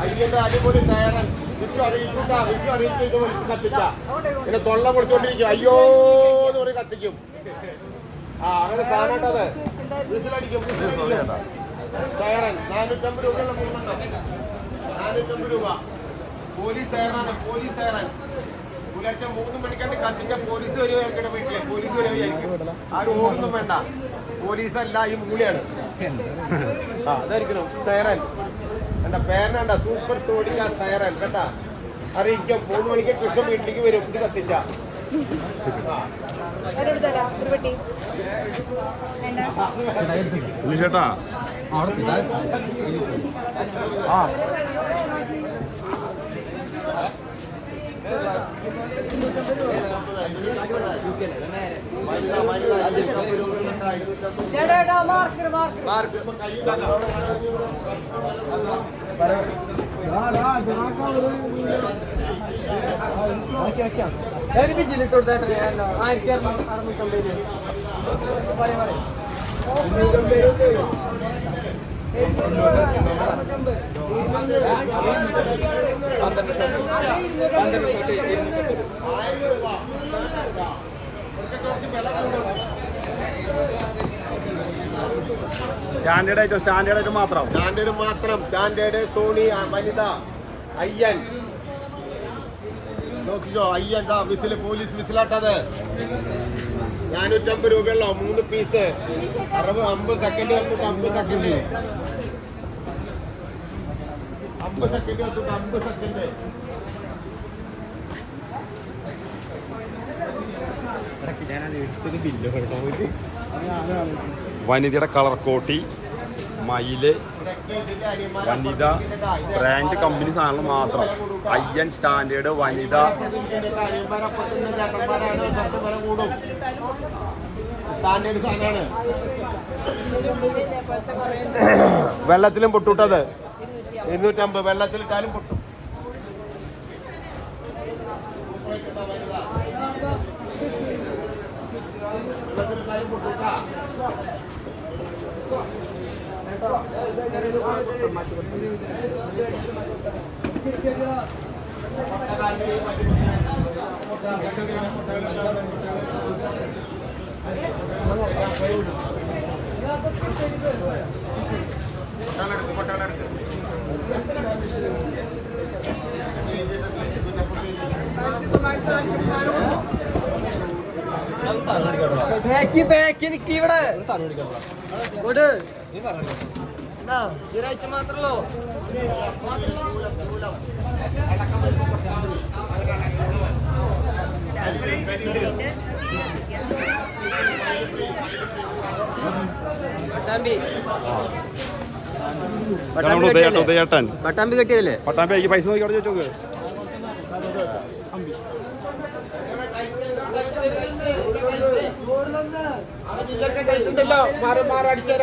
അയ്യന്റെ അടിപൊളി സൈറൻ വിഷു അറിയിക്കൂട്ടാ. വിഷു അറിയിച്ച് ഇത് വിളിച്ച് കത്തിച്ച പിന്നെ തൊള്ള കൊടുത്തോണ്ടിരിക്കും. അയ്യോ എന്ന് പറയും കത്തിക്കും. അങ്ങനെ സാധനട്ടത് വിസിലടിക്കും. സൈറൻ 450 രൂപയുള്ള 3 450 രൂപ. പോലീസ് സൈറനാണ്. പോലീസ് സൈറൻ പുലർച്ചെ 3 മണിക്കാണ്ട് കത്തിച്ച പോലീസ് വരുവായിരിക്കും. വീട്ടിലെ പോലീസ് വരുവായിരിക്കും. ആരും ഓടൊന്നും വേണ്ട. പോലീസല്ല, ഈ മൂലയാണ്. അതായിരിക്കണം സൈറൻ. എന്റെ പേരനണ്ട സൂപ്പർ സോഡിക്ക സൈറൻ കേട്ടാ. അറിയിക്കും 3 മണിക്ക് കൃഷ്ണൻ വീട്ടിലേക്ക് വരും. ഇത് കത്തിച്ച ചേട്ടാ സ്റ്റാൻഡേർഡ് ആയിട്ട് മാത്രം. സ്റ്റാൻഡേർഡ് സോണി വനിത അയ്യൻ നോക്കിക്കോ. അയ്യൻ വിസില് പോലീസ് വിസിലാട്ടത് 450 രൂപയുള്ള 3 പീസ് 50 സെക്കൻഡ് തൊട്ട് 50 സെക്കൻഡ് 50 സെക്കൻഡ് തൊട്ട് 50 സെക്കൻഡ്. വനിതയുടെ കളർ കോട്ടി മയില് വനിത ബ്രാൻഡ് കമ്പനി സാധനങ്ങൾ മാത്രം. അയ്യൻ സ്റ്റാൻഡേർഡ് വനിത സ്റ്റാൻഡേർഡ് സാധനമാണ്. വെള്ളത്തിലും പൊട്ടൂട്ടത് 250. വെള്ളത്തിലിട്ടാലും പൊട്ടും. വെള്ളത്തിലിട്ടാലും പൊട്ടൂട്ടാ. ഇവിടെ ഒരാഴ്ച മാത്രല്ലോ. പട്ടാമ്പി കെട്ടിയതല്ലേ? പട്ടാമ്പി പൈസ നോക്കി അവിടെ ചോദിച്ചോക്ക്. മാറി അടിച്ചാൽ